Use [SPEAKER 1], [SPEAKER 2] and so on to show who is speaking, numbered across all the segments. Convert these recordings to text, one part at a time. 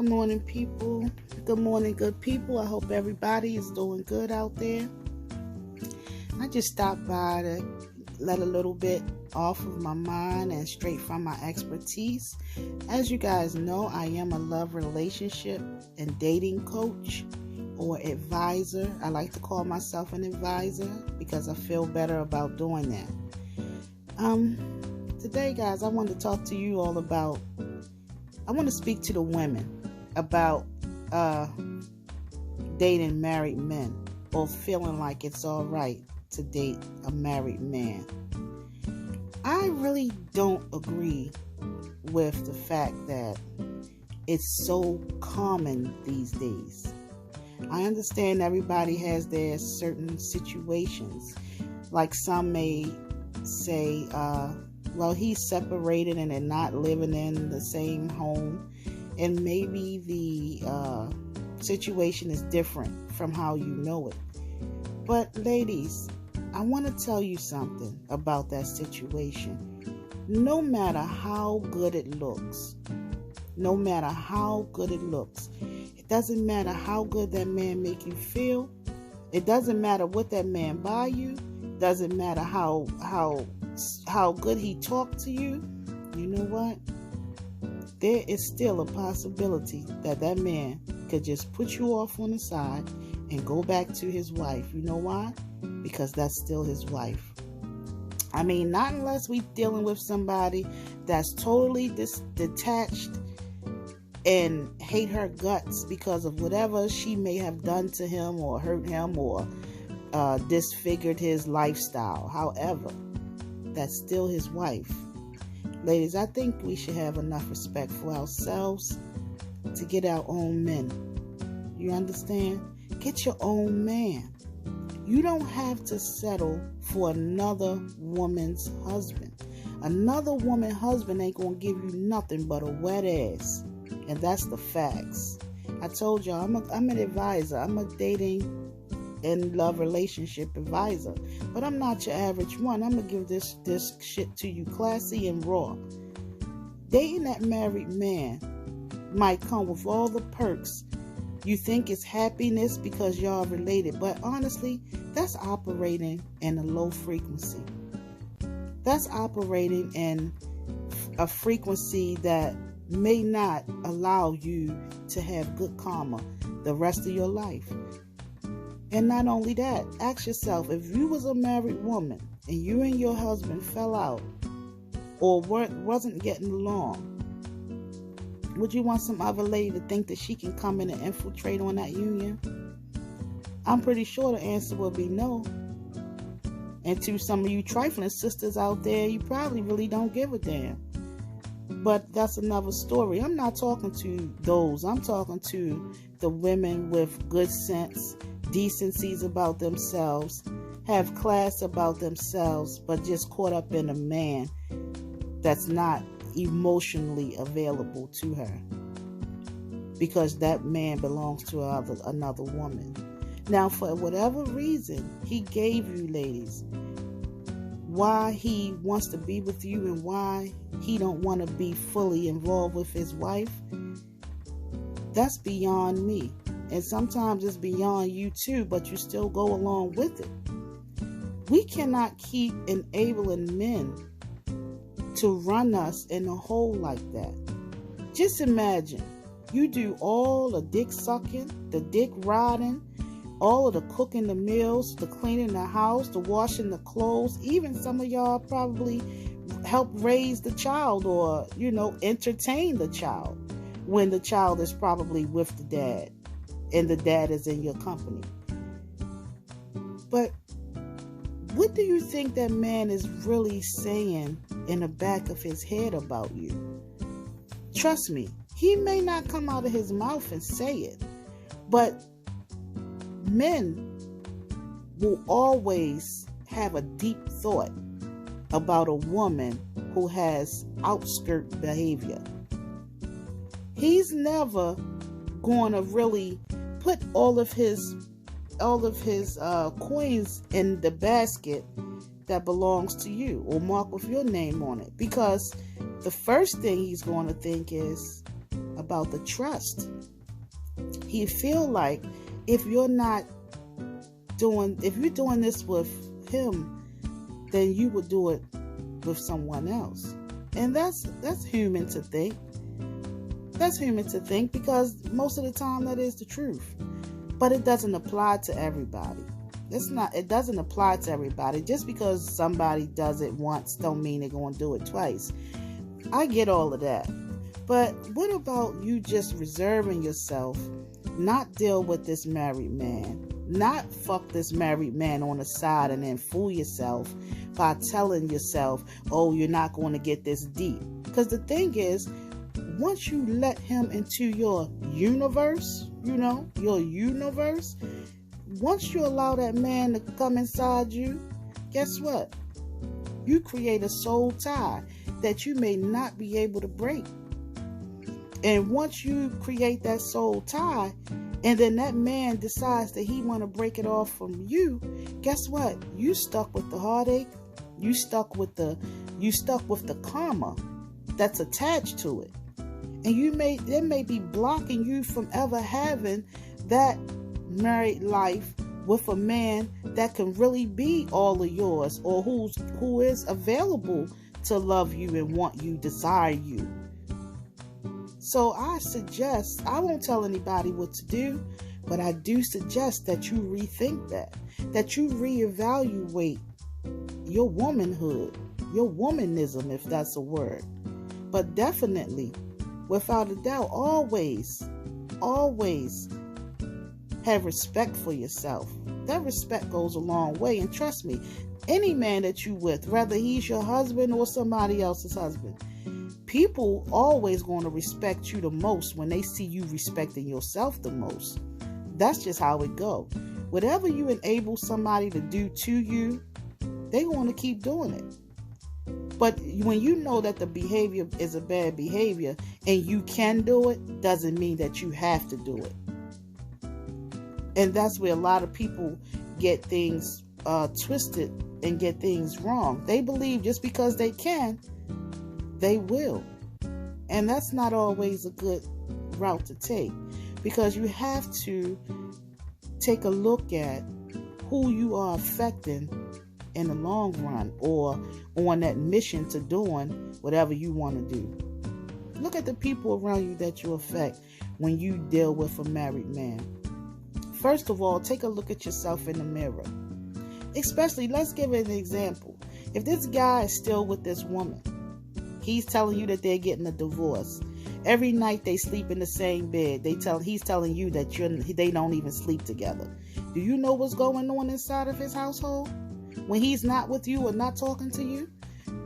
[SPEAKER 1] Good morning, people. Good morning, good people. I hope everybody is doing good out there. I just stopped by to let a little bit off of my mind and straight from my expertise. As you guys know, I am a love, relationship, and dating coach or advisor. I like to call myself an advisor because I feel better about doing that. Today, guys, I want to talk to you all about, I want to speak to the women about dating married men or feeling like it's all right to date a married man. I really don't agree with the fact that it's so common these days. I understand everybody has their certain situations. Like some may say, well, he's separated and they're not living in the same home. And maybe the situation is different from how you know it. But ladies, I want to tell you something about that situation. No matter how good it looks, it doesn't matter how good that man make you feel. It doesn't matter what that man buy you. Doesn't matter how good he talk to you. You know what? There is still a possibility that that man could just put you off on the side and go back to his wife. You know why? Because that's still his wife. I mean, not unless we dealing with somebody that's totally detached and hate her guts because of whatever she may have done to him or hurt him or disfigured his lifestyle. However, that's still his wife. Ladies, I think we should have enough respect for ourselves to get our own men. You understand? Get your own man. You don't have to settle for another woman's husband. Another woman's husband ain't gonna give you nothing but a wet ass. And that's the facts. I told y'all, I'm an advisor. I'm a dating and love relationship advisor. But I'm not your average one. I'm going to give this shit to you classy and raw. Dating that married man might come with all the perks. You think it's happiness because y'all related. But honestly, that's operating in a low frequency. That's operating in a frequency that may not allow you to have good karma the rest of your life. And not only that, ask yourself, if you was a married woman and you and your husband fell out or wasn't getting along, would you want some other lady to think that she can come in and infiltrate on that union? I'm pretty sure the answer will be no. And to some of you trifling sisters out there, you probably really don't give a damn. But that's another story. I'm not talking to those. I'm talking to the women with good sense, decencies about themselves, have class about themselves, but just caught up in a man that's not emotionally available to her because that man belongs to another woman. Now, for whatever reason he gave you, ladies, why he wants to be with you and why he don't want to be fully involved with his wife, that's beyond me. And sometimes it's beyond you too, but you still go along with it. We cannot keep enabling men to run us in a hole like that. Just imagine, you do all the dick sucking, the dick riding, all of the cooking the meals, the cleaning the house, the washing the clothes. Even some of y'all probably help raise the child or, entertain the child when the child is probably with the dad and the dad is in your company. But what do you think that man is really saying in the back of his head about you? Trust me, he may not come out of his mouth and say it, but men will always have a deep thought about a woman who has outskirt behavior. He's never going to really put all of his coins in the basket that belongs to you or mark with your name on it, because the first thing he's going to think is, about the trust. He feel like if you're doing this with him, then you would do it with someone else. And that's human to think. That's human to think, because most of the time that is the truth. But it doesn't apply to everybody. It doesn't apply to everybody. Just because somebody does it once don't mean they're going to do it twice. I get all of that. But what about you just reserving yourself, not deal with this married man, not fuck this married man on the side and then fool yourself by telling yourself, oh, you're not going to get this deep. Because the thing is, once you let him into your universe, once you allow that man to come inside you, guess what? You create a soul tie that you may not be able to break. And once you create that soul tie, and then that man decides that he want to break it off from you, guess what? You stuck with the heartache. You stuck with the karma that's attached to it. And it may be blocking you from ever having that married life with a man that can really be all of yours, or who is available to love you and want you, desire you. So I won't tell anybody what to do, but I do suggest that you rethink that you reevaluate your womanhood, your womanism, if that's a word. But definitely, without a doubt, always have respect for yourself. That respect goes a long way. And trust me, any man that you with, whether he's your husband or somebody else's husband, people always going to respect you the most when they see you respecting yourself the most. That's just how it go. Whatever you enable somebody to do to you, they're going to keep doing it. But when you know that the behavior is a bad behavior and you can do it, doesn't mean that you have to do it. And that's where a lot of people get things twisted and get things wrong. They believe just because they can, they will. And that's not always a good route to take, because you have to take a look at who you are affecting in the long run, or on that mission to doing whatever you want to do. Look at the people around you that you affect when you deal with a married man. First of all, take a look at yourself in the mirror. Especially, let's give it an example. If this guy is still with this woman, he's telling you that they're getting a divorce. Every night they sleep in the same bed. He's telling you that they don't even sleep together. Do you know what's going on inside of his household when he's not with you or not talking to you?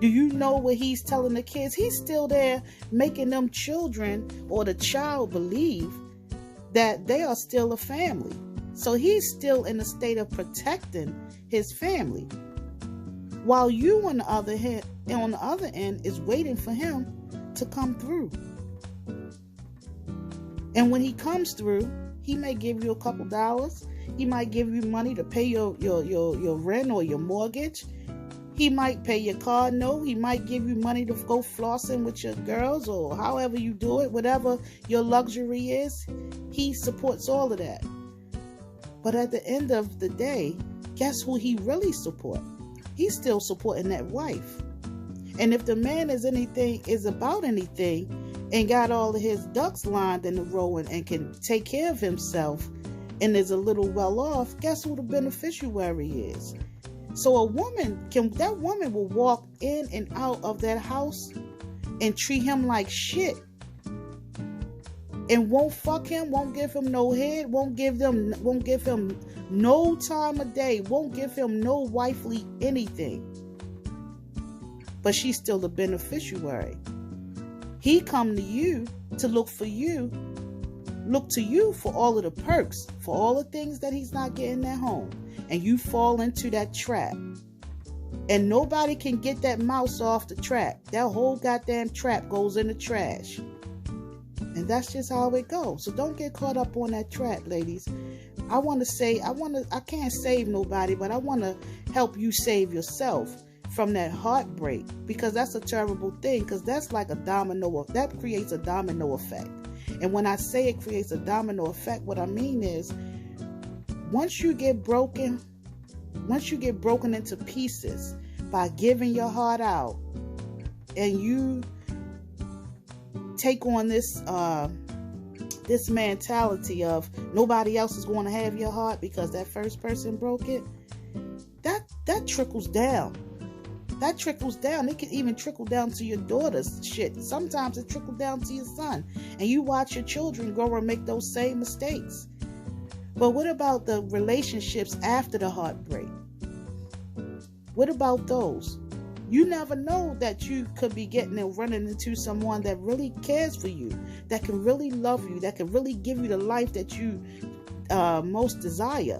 [SPEAKER 1] Do you know what he's telling the kids? He's still there making them children or the child believe that they are still a family. So he's still in a state of protecting his family, while you on the other end is waiting for him to come through. And when he comes through, he may give you a couple dollars. He might give you money to pay your rent or your mortgage. He might pay your car note. He might give you money to go flossing with your girls, or however you do it, whatever your luxury is. He supports all of that. But at the end of the day, guess who he really supports? He's still supporting that wife. And if the man is about anything and got all of his ducks lined in a row and can take care of himself and is a little well off, guess who the beneficiary is? So that woman will walk in and out of that house and treat him like shit, and won't fuck him, won't give him no head, won't give him no time of day, won't give him no wifely anything. But she's still the beneficiary. He come to you to look to you for all of the perks, for all the things that he's not getting at home. And you fall into that trap. And nobody can get that mouse off the trap. That whole goddamn trap goes in the trash. And that's just how it goes. So don't get caught up on that trap, ladies. I can't save nobody, but I want to help you save yourself from that heartbreak, because that's a terrible thing, because that's like that creates a domino effect. And when I say it creates a domino effect, what I mean is once you get broken into pieces by giving your heart out, and you take on this mentality of nobody else is going to have your heart because that first person broke it, that trickles down. That trickles down. It can even trickle down to your daughter's shit. Sometimes it trickles down to your son. And you watch your children grow and make those same mistakes. But what about the relationships after the heartbreak? What about those? You never know that you could be getting and running into someone that really cares for you, that can really love you, that can really give you the life that you most desire.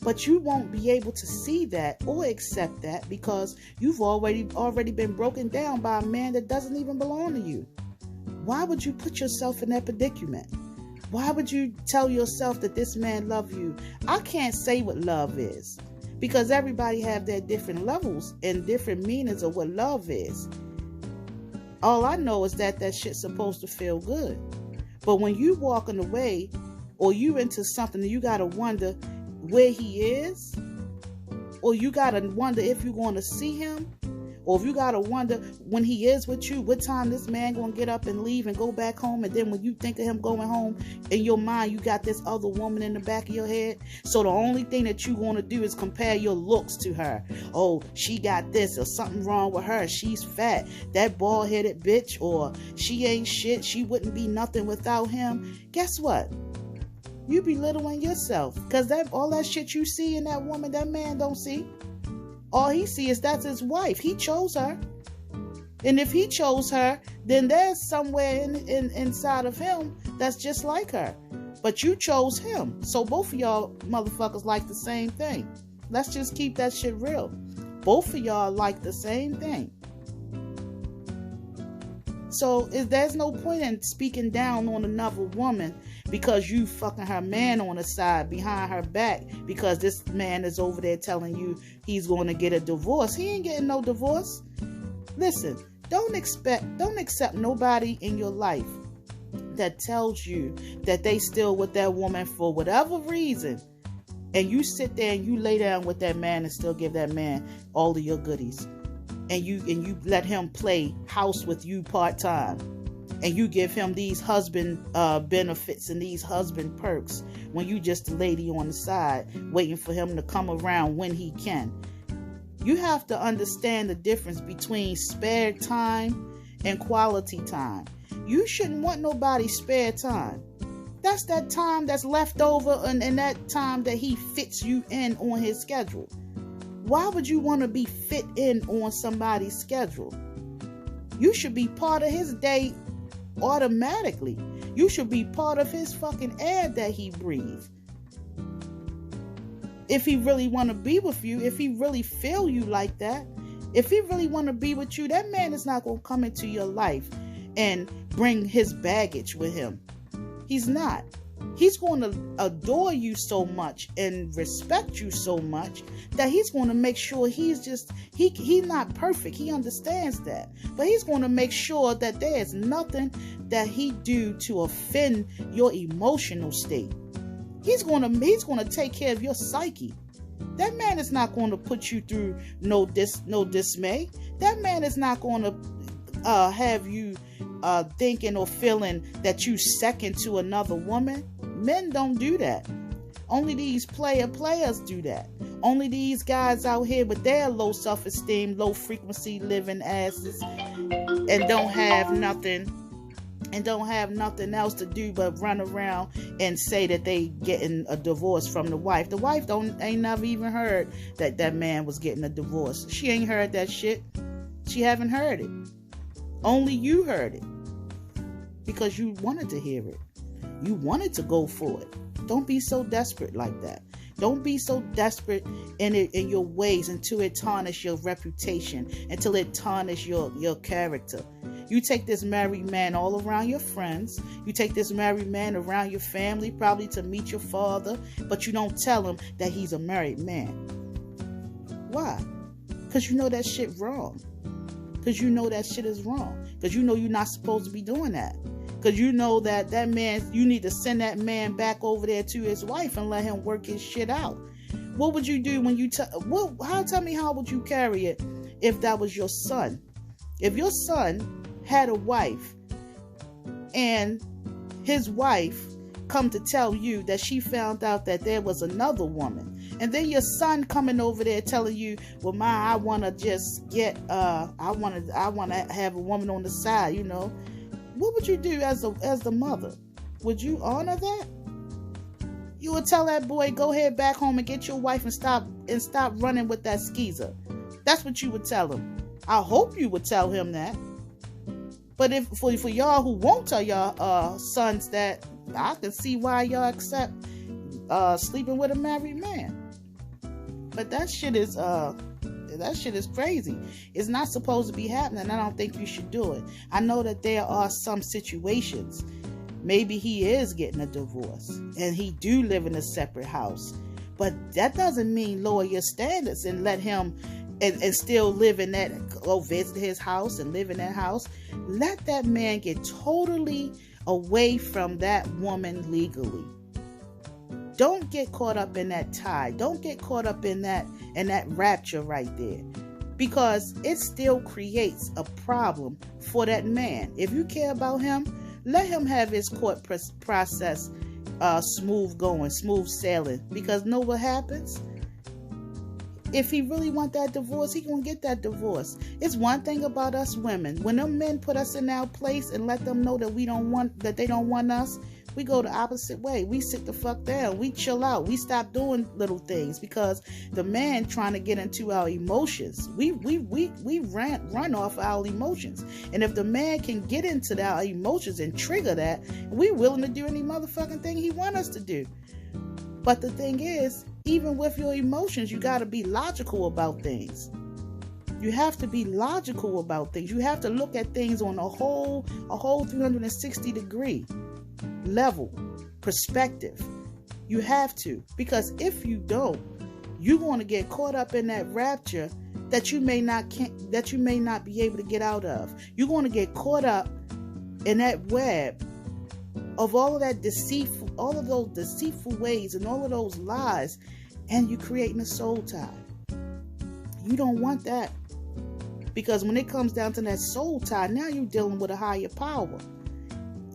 [SPEAKER 1] But you won't be able to see that or accept that because you've already been broken down by a man that doesn't even belong to you. Why would you put yourself in that predicament? Why would you tell yourself that this man loves you? I can't say what love is, because everybody have their different levels and different meanings of what love is. All I know is that shit's supposed to feel good. But when you walking away or you into something and you got to wonder where he is, or you got to wonder if you're going to see him, or if you got to wonder when he is with you, what time this man going to get up and leave and go back home. And then when you think of him going home, in your mind, you got this other woman in the back of your head. So the only thing that you want to do is compare your looks to her. Oh, she got this, or something wrong with her. She's fat. That bald-headed bitch, or she ain't shit. She wouldn't be nothing without him. Guess what? You belittling yourself, because all that shit you see in that woman, that man don't see. All he see is that's his wife. He chose her. And if he chose her, then there's somewhere inside of him that's just like her. But you chose him. So both of y'all motherfuckers like the same thing. Let's just keep that shit real. Both of y'all like the same thing. So there's no point in speaking down on another woman because you fucking her man on the side behind her back because this man is over there telling you he's going to get a divorce. He ain't getting no divorce. Listen, don't accept nobody in your life that tells you that they still with that woman for whatever reason, and you sit there and you lay down with that man and still give that man all of your goodies. And you let him play house with you part-time, and you give him these husband benefits and these husband perks when you just a lady on the side waiting for him to come around when he can. You have to understand the difference between spare time and quality time. You shouldn't want nobody's spare time. That's that time that's left over and that time that he fits you in on his schedule. Why would you want to be fit in on somebody's schedule? You should be part of his day automatically. You should be part of his fucking air that he breathes. If he really want to be with you, if he really feel you like that, if he really want to be with you, that man is not going to come into your life and bring his baggage with him. He's not. He's going to adore you so much and respect you so much that he's going to make sure he's not perfect. He understands that. But he's going to make sure that there is nothing that he do to offend your emotional state. He's going to take care of your psyche. That man is not going to put you through no dismay. That man is not going to have you thinking or feeling that you second to another woman. Men don't do that. Only these players do that. Only these guys out here with their low self-esteem, low frequency living asses and don't have nothing else to do but run around and say that they getting a divorce from the wife. The wife ain't never even heard that man was getting a divorce. She ain't heard that shit. She haven't heard it. Only you heard it because you wanted to hear it. You wanted to go for it. Don't be so desperate like that. Don't be so desperate in your ways until it tarnish your reputation, until it tarnish your character. You take this married man all around your friends. You take this married man around your family, probably to meet your father, but you don't tell him that he's a married man. Why? Because you know that shit wrong. Because you know that shit is wrong. Because you know you're not supposed to be doing that. Because you know that man, you need to send that man back over there to his wife and let him work his shit out. What would you do when you tell me how would you carry it if that was your son? If your son had a wife and his wife come to tell you that she found out that there was another woman, and then your son coming over there telling you, well, I want to just get I want to have a woman on the side, you know. What would you do as the mother? Would you honor that? You would tell that boy, go ahead back home and get your wife and stop running with that skeezer. That's what you would tell him. I hope you would tell him that. But if for y'all who won't tell y'all sons that, I can see why y'all accept sleeping with a married man. But that shit is crazy. It's not supposed to be happening. I don't think you should do it. I know that there are some situations. Maybe he is getting a divorce and he do live in a separate house. But that doesn't mean lower your standards and let him and still live in that, go visit his house and live in that house. Let that man get totally away from that woman legally. Don't get caught up in that tie. Don't get caught up in that rapture right there, because it still creates a problem for that man. If you care about him, let him have his court process smooth sailing, because know what happens? If he really want that divorce, he gonna get that divorce. It's one thing about us women. When them men put us in our place and let them know that they don't want us, we go the opposite way. We sit the fuck down. We chill out. We stop doing little things because the man trying to get into our emotions. We run off our emotions. And if the man can get into our emotions and trigger that, we willing to do any motherfucking thing he want us to do. But the thing is, even with your emotions, you got to be logical about things. You have to be logical about things. You have to look at things on a whole 360 degree level perspective. You have to, because if you don't, you're going to get caught up in that rapture that you may not be able to get out of. You're going to get caught up in that web of all of those deceitful ways and all of those lies, and you're creating a soul tie. You don't want that, because when it comes down to that soul tie, now you're dealing with a higher power,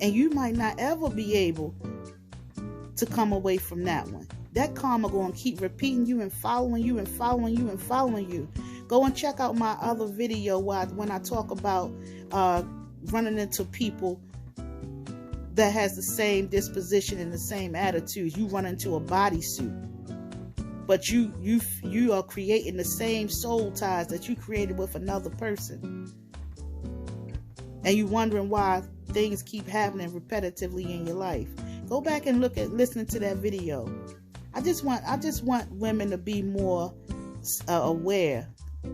[SPEAKER 1] and you might not ever be able to come away from that one. That karma going to keep repeating you and following you and following you and following you. Go and check out my other video when I talk about running into people that has the same disposition and the same attitudes. You run into a bodysuit, but you are creating the same soul ties that you created with another person, and you wondering why things keep happening repetitively in your life. Go back and listen to that video. I just want women to be more aware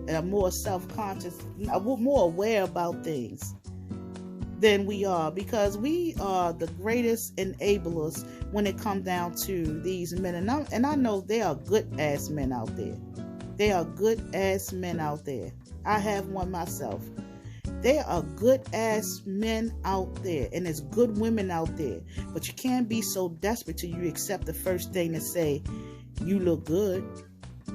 [SPEAKER 1] and more self-conscious, more aware about things than we are, because we are the greatest enablers when it comes down to these men. And I know there are good ass men out there. There are good ass men out there. I have one myself. There are good ass men out there, and there's good women out there. But you can't be so desperate till you accept the first thing to say, you look good,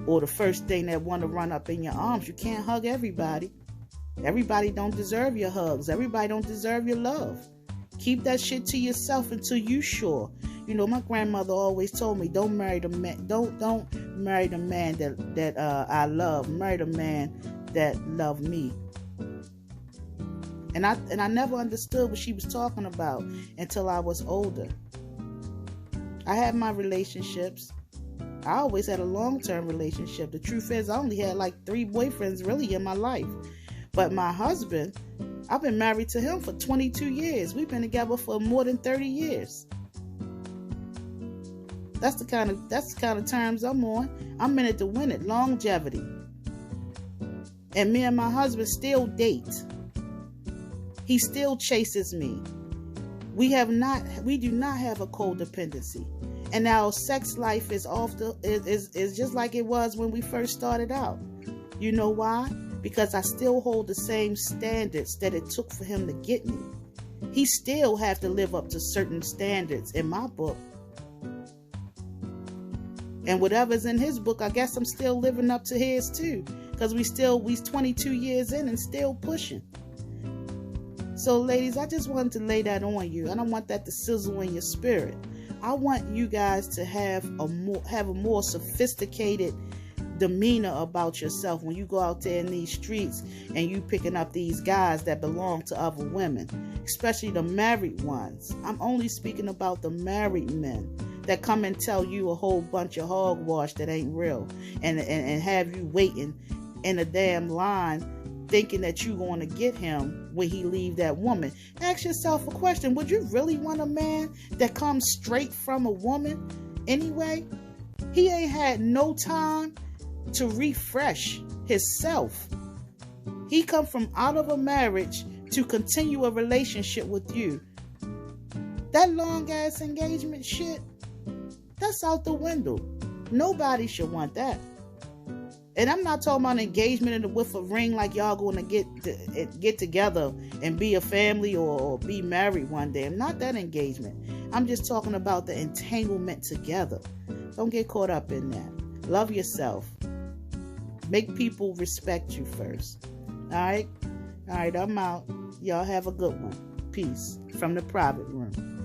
[SPEAKER 1] or the first thing that want to run up in your arms. You can't hug everybody. Everybody don't deserve your hugs. Everybody don't deserve your love. Keep that shit to yourself until you sure. You know, my grandmother always told me, don't marry the man. Don't marry the man that I love. Marry the man that loved me. And I never understood what she was talking about until I was older. I had my relationships. I always had a long-term relationship. The truth is, I only had like 3 boyfriends really in my life. But my husband, I've been married to him for 22 years. We've been together for more than 30 years. That's the kind of terms I'm on. I'm in it to win it. Longevity. And me and my husband still date. He still chases me. We do not have a codependency. And our sex life is just like it was when we first started out. You know why? Because I still hold the same standards that it took for him to get me. He still have to live up to certain standards in my book. And whatever's in his book, I guess I'm still living up to his too. Because we 22 years in and still pushing. So ladies, I just wanted to lay that on you. I don't want that to sizzle in your spirit. I want you guys to have a more sophisticated demeanor about yourself when you go out there in these streets and you picking up these guys that belong to other women, especially the married ones. I'm only speaking about the married men that come and tell you a whole bunch of hogwash that ain't real and have you waiting in a damn line thinking that you're going to get him when he leave that woman. Ask yourself a question. Would you really want a man that comes straight from a woman anyway? He ain't had no time to refresh himself. He come from out of a marriage to continue a relationship with you. That long ass engagement shit, that's out the window. Nobody should want that. And I'm not talking about engagement with a ring like y'all going to get together and be a family or be married one day. Not that engagement. I'm just talking about the entanglement together. Don't get caught up in that. Love yourself. Make people respect you first. All right? All right, I'm out. Y'all have a good one. Peace from the private room.